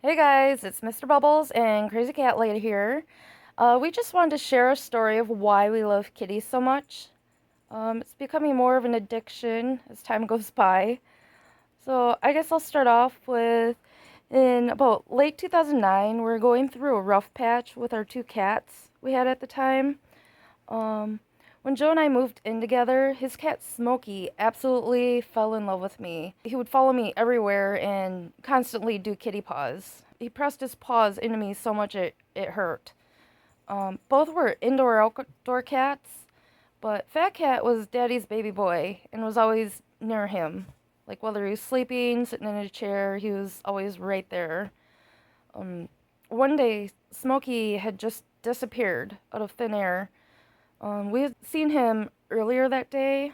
Hey guys, it's Mr. Bubbles and Crazy Cat Lady here. We just wanted to share a story of why we love kitties so much. It's becoming more of an addiction as time goes by. So I guess I'll start off with in about late 2009, we were going through a rough patch with our two cats we had at the time. Um, when Joe and I moved in together, his cat Smokey absolutely fell in love with me. He would follow me everywhere and constantly do kitty paws. He pressed his paws into me so much it hurt. Both were indoor outdoor cats, but Fat Cat was Daddy's baby boy and was always near him. Like whether he was sleeping, sitting in a chair, he was always right there. Um, One day, Smokey had just disappeared out of thin air. We had seen him earlier that day,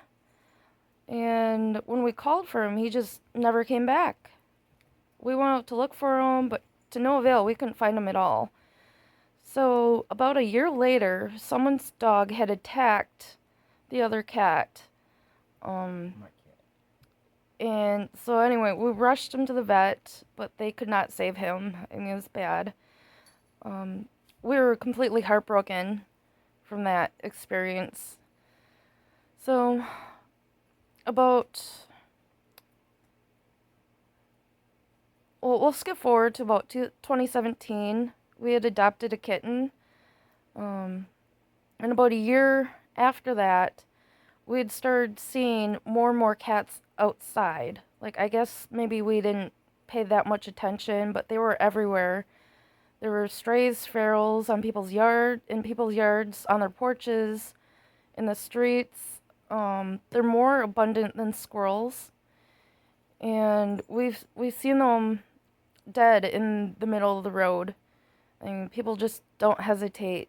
and when we called for him, he just never came back. We went out to look for him, but to no avail, we couldn't find him at all. So, about a year later, someone's dog had attacked the other cat. Um, and so, anyway, we rushed him to the vet, but they could not save him. I mean, it was bad. Um, we were completely heartbroken from that experience. So, about we'll skip forward to about 2017. We had adopted a kitten. Um, and about a year after that, we had started seeing more and more cats outside. Like, I guess maybe we didn't pay that much attention, but they were everywhere. There were strays, ferals in people's yards, on their porches, in the streets. They're more abundant than squirrels, and we've seen them dead in the middle of the road. I mean, people just don't hesitate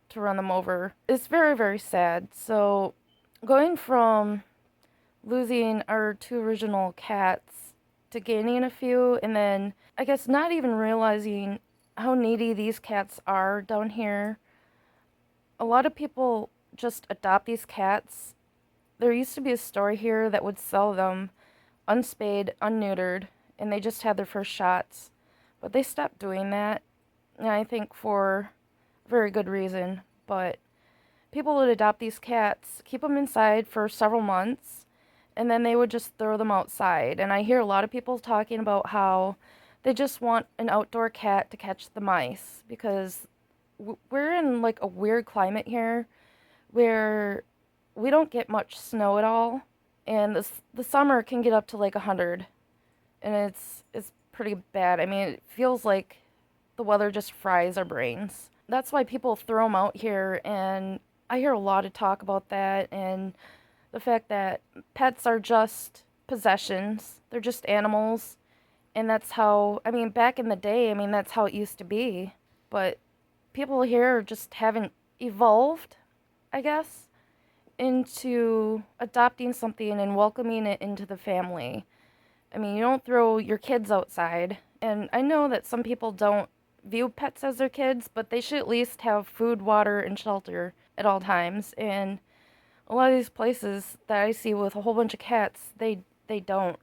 to run them over. It's very, very sad. So, going from losing our two original cats to gaining a few, and then I guess not even realizing how needy these cats are down here. A lot of people just adopt these cats. There used to be a store here that would sell them unspayed, unneutered, and they just had their first shots. But they stopped doing that, and I think for a very good reason. But people would adopt these cats, keep them inside for several months, and then they would just throw them outside. And I hear a lot of people talking about how they just want an outdoor cat to catch the mice because we're in like a weird climate here where we don't get much snow at all, and the summer can get up to like 100, and it's pretty bad. I mean, it feels like the weather just fries our brains. That's why people throw them out here, and I hear a lot of talk about that and the fact that pets are just possessions. They're just animals, and that's how, I mean, back in the day, I mean, that's how it used to be. But people here just haven't evolved, I guess, into adopting something and welcoming it into the family. I mean, you don't throw your kids outside. And I know that some people don't view pets as their kids, but they should at least have food, water, and shelter at all times. And a lot of these places that I see with a whole bunch of cats, they don't.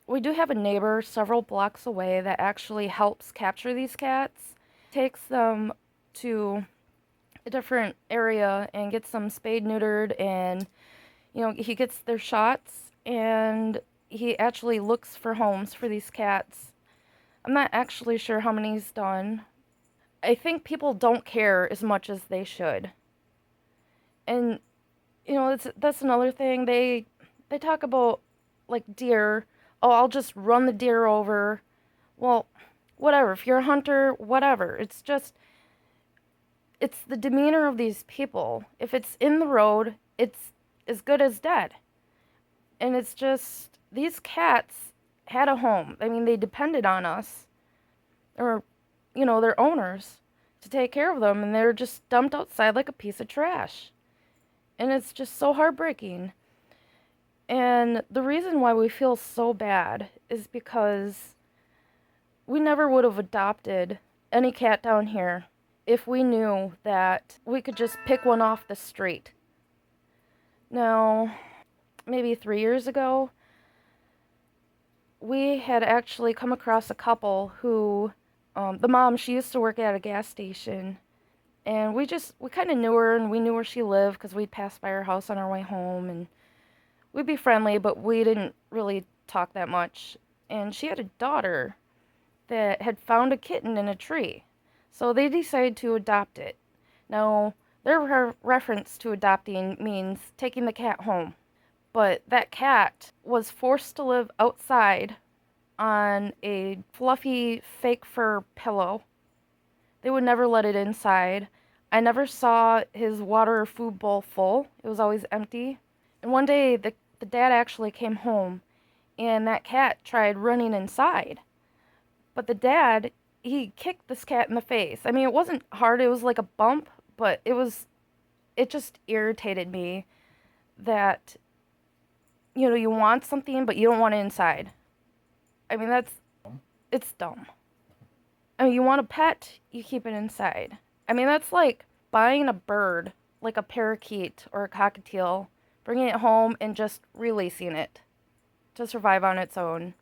We do have a neighbor several blocks away that actually helps capture these cats, takes them to a different area and gets them spayed, neutered, and he gets their shots and he actually looks for homes for these cats. I'm not actually sure how many he's done. I think people don't care as much as they should. And that's another thing. They talk about like deer. Oh, I'll just run the deer over. Well, whatever. If you're a hunter, whatever. It's the demeanor of these people. If it's in the road, it's as good as dead. And it's just these cats had a home. I mean, they depended on us or their owners to take care of them, and they're just dumped outside like a piece of trash. And it's just so heartbreaking. And the reason why we feel so bad is because we never would have adopted any cat down here if we knew that we could just pick one off the street. Now, maybe 3 years ago, we had actually come across a couple who The mom, she used to work at a gas station, and we kind of knew her, and we knew where she lived because we'd pass by her house on our way home, and we'd be friendly, but we didn't really talk that much. And she had a daughter that had found a kitten in a tree, so they decided to adopt it. Now, their reference to adopting means taking the cat home, but that cat was forced to live outside on a fluffy fake fur pillow. They would never let it inside. I never saw his water or food bowl full. It was always empty. And one day, the dad actually came home, and that cat tried running inside. But the dad, he kicked this cat in the face. I mean, it wasn't hard, it was like a bump, but it just irritated me that, you want something, but you don't want it inside. I mean, it's dumb. I mean, you want a pet, you keep it inside. I mean, that's like buying a bird, like a parakeet or a cockatiel, bringing it home and just releasing it to survive on its own.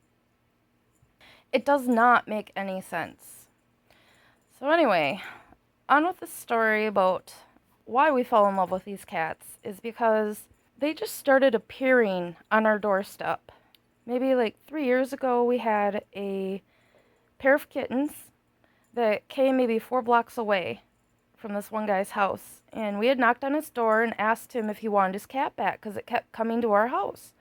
It does not make any sense. So anyway, on with the story about why we fell in love with these cats is because they just started appearing on our doorstep. Maybe like 3 years ago, we had a pair of kittens that came maybe 4 blocks away from this one guy's house. And we had knocked on his door and asked him if he wanted his cat back because it kept coming to our house.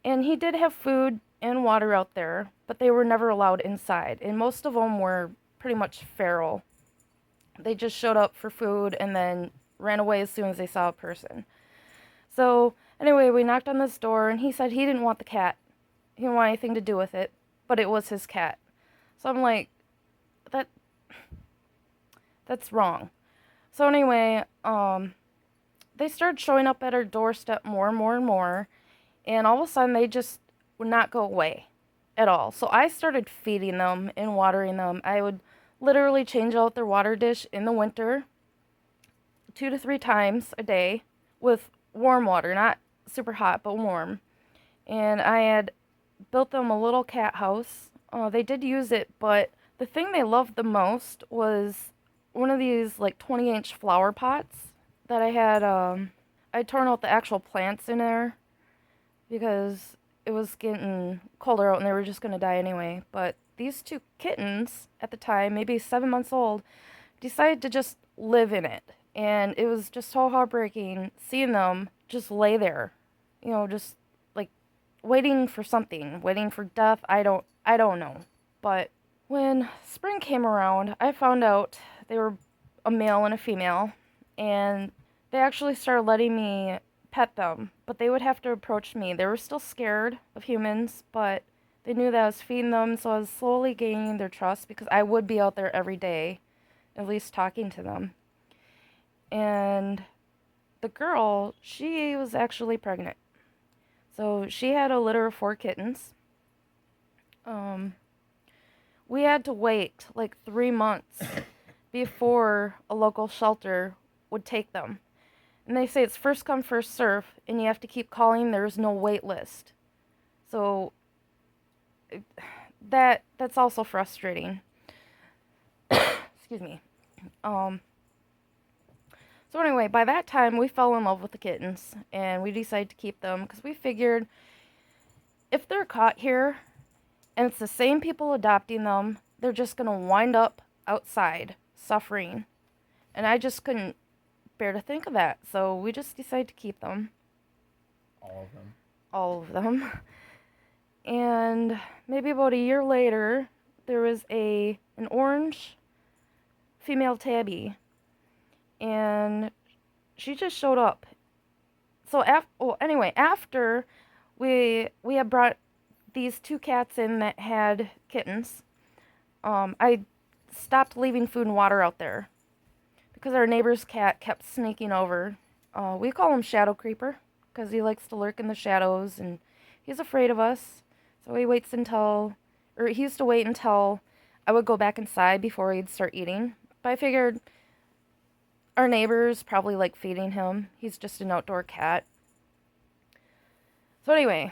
And he did have food and water out there, but they were never allowed inside. And most of them were pretty much feral. They just showed up for food and then ran away as soon as they saw a person. So anyway, we knocked on this door and he said he didn't want the cat. He didn't want anything to do with it, but it was his cat. So I'm like, that's wrong. So anyway, they started showing up at our doorstep more and more and more, and all of a sudden they just would not go away at all. So I started feeding them and watering them. I would literally change out their water dish in the winter 2 to 3 times a day with warm water, not super hot, but warm. And I had built them a little cat house. They did use it, but the thing they loved the most was one of these like 20-inch flower pots that I had. I'd torn out the actual plants in there because it was getting colder out and they were just going to die anyway. But these 2 kittens at the time, maybe 7 months old, decided to just live in it. And it was just so heartbreaking seeing them just lay there, just like waiting for something, waiting for death. I don't know. But when spring came around, I found out they were a male and a female, and they actually started letting me pet them, but they would have to approach me. They were still scared of humans, but they knew that I was feeding them, so I was slowly gaining their trust because I would be out there every day, at least talking to them. And the girl, she was actually pregnant. So she had a litter of 4 kittens. We had to wait like 3 months before a local shelter would take them. And they say it's first come, first serve, and you have to keep calling. There's no wait list. So that's also frustrating. Excuse me. So anyway, by that time, we fell in love with the kittens, and we decided to keep them because we figured if they're caught here and it's the same people adopting them, they're just going to wind up outside suffering. And I just couldn't bear to think of that, so we just decided to keep them. All of them? All of them. And maybe about a year later, there was an orange female tabby, and she just showed up. So after we had brought these 2 cats in that had kittens, I stopped leaving food and water out there because our neighbor's cat kept sneaking over. We call him Shadow Creeper because he likes to lurk in the shadows and he's afraid of us. So he used to wait until I would go back inside before he'd start eating. But I figured our neighbors probably like feeding him. He's just an outdoor cat. So anyway,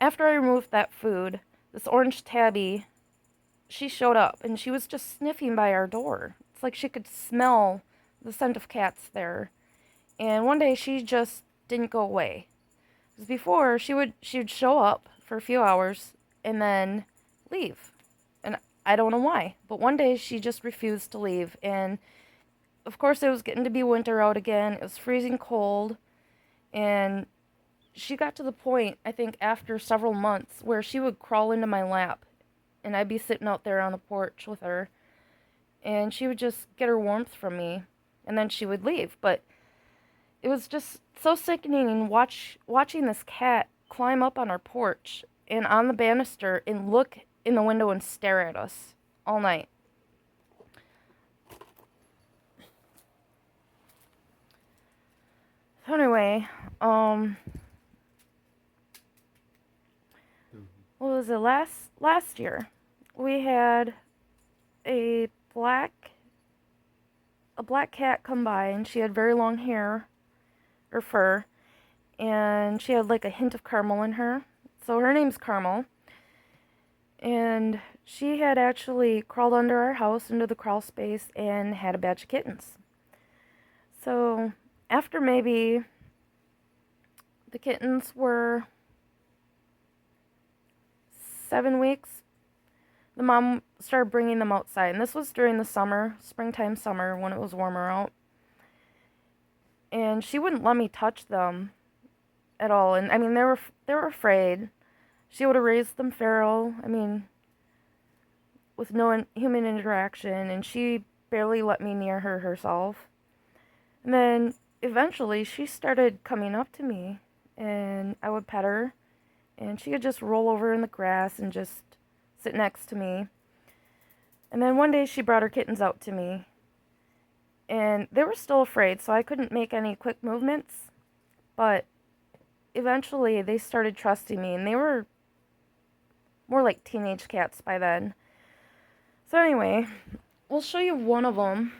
after I removed that food, this orange tabby she showed up and she was just sniffing by our door. It's like she could smell the scent of cats there. And one day she just didn't go away. 'Cause before she would show up for a few hours and then leave. And I don't know why, but one day she just refused to leave. And of course it was getting to be winter out again. It was freezing cold, and she got to the point, I think after several months, where she would crawl into my lap and I'd be sitting out there on the porch with her, and she would just get her warmth from me, and then she would leave. But it was just so sickening watching this cat climb up on our porch and on the banister and look in the window and stare at us all night. So anyway, what was it, last year? We had a black cat come by, and she had very long hair or fur, and she had like a hint of caramel in her. So her name's Caramel. And she had actually crawled under our house into the crawl space and had a batch of kittens. So after maybe the kittens were 7 weeks, the mom started bringing them outside. And this was during the summer, springtime summer, when it was warmer out. And she wouldn't let me touch them at all. And I mean, they were afraid. She would have raised them feral. I mean, with no human interaction, and she barely let me near her herself. And then eventually she started coming up to me, and I would pet her, and she would just roll over in the grass and just sit next to me. And then one day she brought her kittens out to me, and they were still afraid, so I couldn't make any quick movements. But eventually they started trusting me, and they were more like teenage cats by then. So anyway, we'll show you one of them.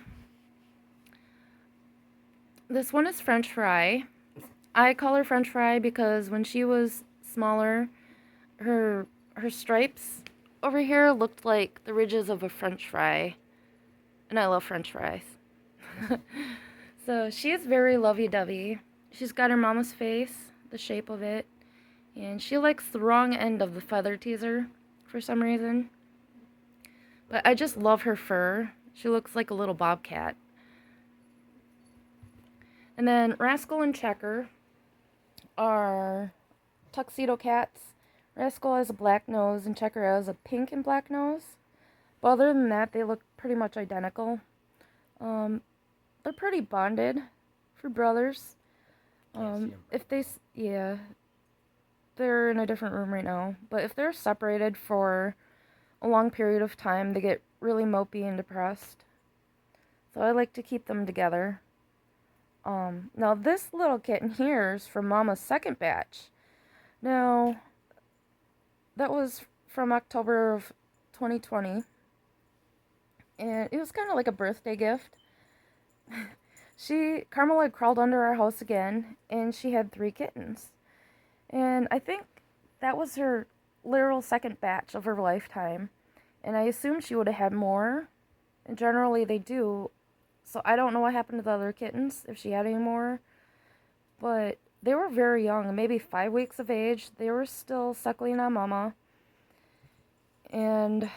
This one is French Fry. I call her French Fry because when she was smaller, her stripes over here looked like the ridges of a French fry. And I love French fries. So she is very lovey-dovey. She's got her mama's face, the shape of it. And she likes the wrong end of the feather teaser for some reason. But I just love her fur. She looks like a little bobcat. And then Rascal and Checker are tuxedo cats. Rascal has a black nose and Checker has a pink and black nose. But other than that, they look pretty much identical. They're pretty bonded for brothers. If they, yeah, they're in a different room right now. But if they're separated for a long period of time, they get really mopey and depressed. So I like to keep them together. Now this little kitten here is from Mama's second batch. Now, that was from October of 2020. And it was kind of like a birthday gift. Carmel had crawled under our house again, and she had 3 kittens. And I think that was her literal second batch of her lifetime. And I assumed she would have had more. And generally they do. So I don't know what happened to the other kittens, if she had any more. But they were very young, maybe 5 weeks of age. They were still suckling on Mama. And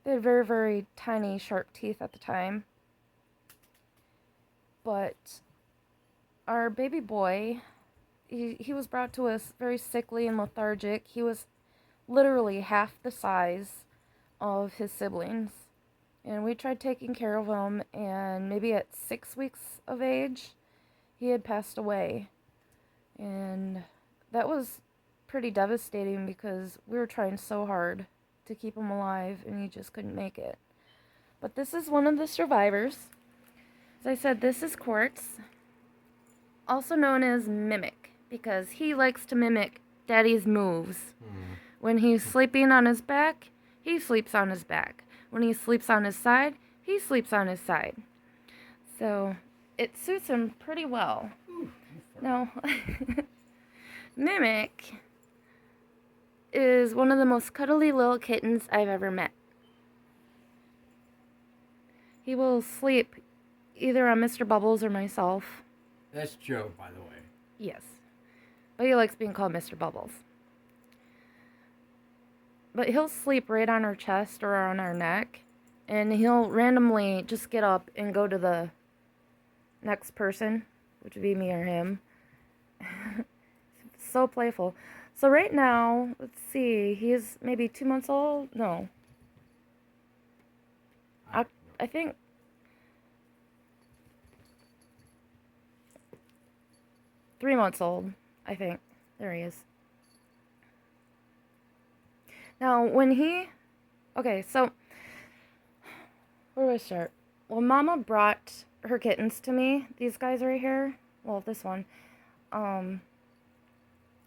they had very, very tiny, sharp teeth at the time. But our baby boy, he was brought to us very sickly and lethargic. He was literally half the size of his siblings. And we tried taking care of him, and maybe at 6 weeks of age, he had passed away. And that was pretty devastating because we were trying so hard to keep him alive, and he just couldn't make it. But this is one of the survivors. As I said, this is Quartz, also known as Mimic, because he likes to mimic Daddy's moves. When he's sleeping on his back, he sleeps on his back. When he sleeps on his side, he sleeps on his side. So it suits him pretty well. Now, Mimic is one of the most cuddly little kittens I've ever met. He will sleep either on Mr. Bubbles or myself. That's Joe, by the way. Yes. But he likes being called Mr. Bubbles. But he'll sleep right on our chest or on our neck. And he'll randomly just get up and go to the next person, which would be me or him. So playful. So right now, let's see, he's maybe 2 months old? No. I think 3 months old, I think. There he is. Now, okay, so where do I start? When Mama brought her kittens to me, these guys right here, well, this one,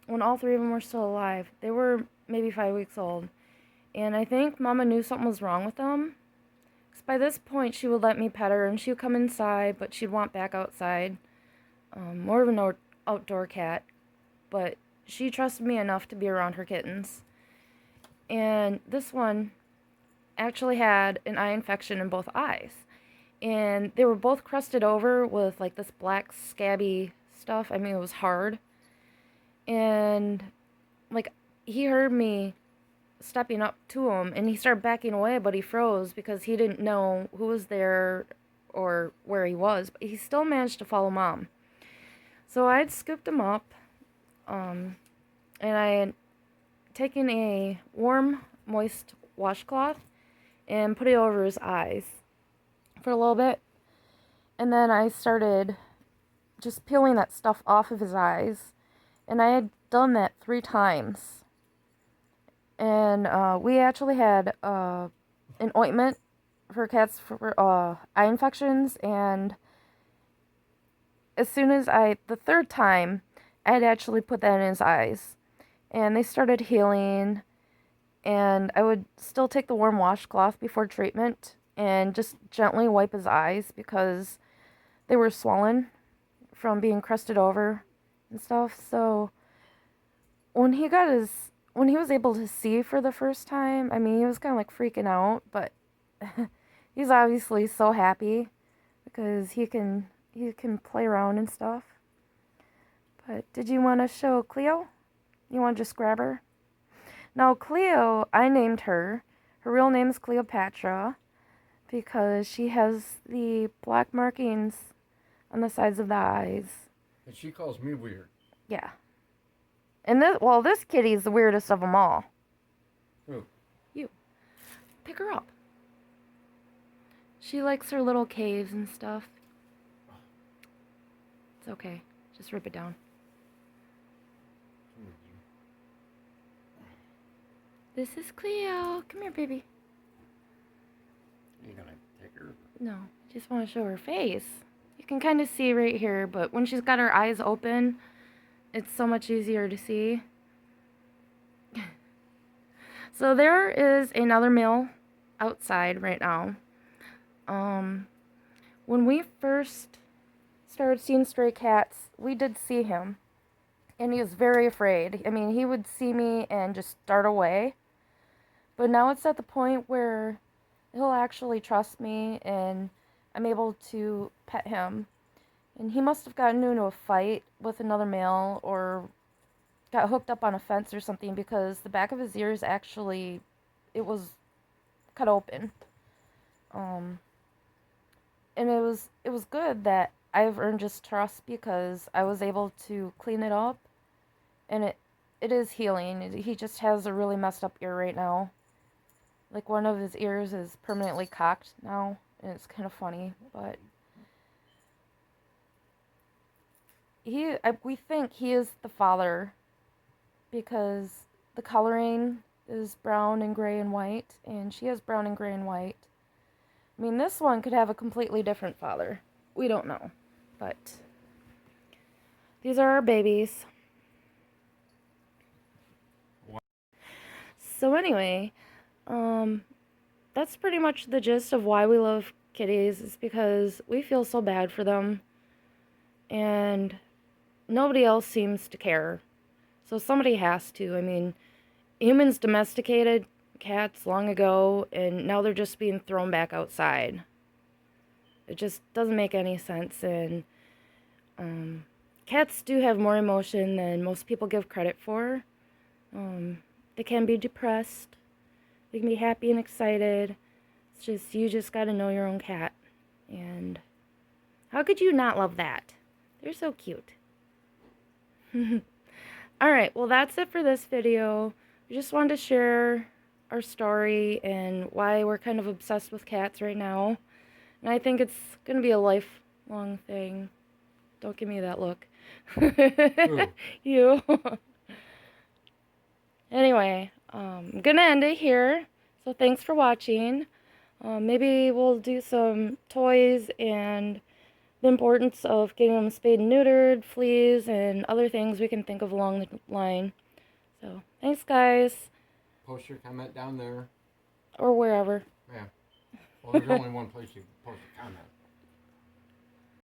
when all three of them were still alive, they were maybe 5 weeks old. And I think Mama knew something was wrong with them. Because by this point, she would let me pet her, and she would come inside, but she'd want back outside. More of an outdoor cat. But she trusted me enough to be around her kittens. And this one actually had an eye infection in both eyes. And they were both crusted over with like this black scabby stuff. I mean, it was hard. And like he heard me stepping up to him and he started backing away, but he froze because he didn't know who was there or where he was. But he still managed to follow Mom. So I'd scooped him up, and I had taken a warm, moist washcloth and put it over his eyes for a little bit. And then I started just peeling that stuff off of his eyes. And I had done that 3 times. And we actually had an ointment for cats for eye infections. And as soon as the 3rd time, I had actually put that in his eyes. And they started healing. And I would still take the warm washcloth before treatment and just gently wipe his eyes because they were swollen from being crusted over and stuff. So when he was able to see for the first time, I mean, he was kind of like freaking out, but he's obviously so happy because he can play around and stuff. But did you want to show Cleo? You want to just grab her? Now, Cleo, I named her. Her real name is Cleopatra because she has the black markings on the sides of the eyes. And she calls me weird. Yeah. And this kitty is the weirdest of them all. Who? You. Pick her up. She likes her little caves and stuff. It's okay. Just rip it down. This is Cleo. Come here, baby. You gonna take her? No, just want to show her face. You can kind of see right here, but when she's got her eyes open, it's so much easier to see. So there is another male outside right now. When we first started seeing stray cats, we did see him, and he was very afraid. I mean, he would see me and just dart away. But now it's at the point where he'll actually trust me and I'm able to pet him. And he must have gotten into a fight with another male or got hooked up on a fence or something because the back of his ears actually, it was cut open. And it was good that I've earned his trust because I was able to clean it up and it is healing. He just has a really messed up ear right now. Like one of his ears is permanently cocked now, and it's kind of funny, but we think he is the father because the coloring is brown and gray and white, and she has brown and gray and white. I mean, this one could have a completely different father. We don't know, but these are our babies. What? So anyway, that's pretty much the gist of why we love kitties, is because we feel so bad for them and nobody else seems to care. So somebody has to. I mean, humans domesticated cats long ago and now they're just being thrown back outside. It just doesn't make any sense. And cats do have more emotion than most people give credit for. They can be depressed. They can be happy and excited. It's just, you just got to know your own cat. And how could you not love that? They're so cute. Alright, well that's it for this video. We just wanted to share our story and why we're kind of obsessed with cats right now. And I think it's going to be a lifelong thing. Don't give me that look. Who? You. Anyway, I'm going to end it here. So thanks for watching. Maybe we'll do some toys and the importance of getting them spayed and neutered, fleas, and other things we can think of along the line. So, thanks guys. Post your comment down there. Or wherever. Yeah. Well, there's only one place you can post a comment.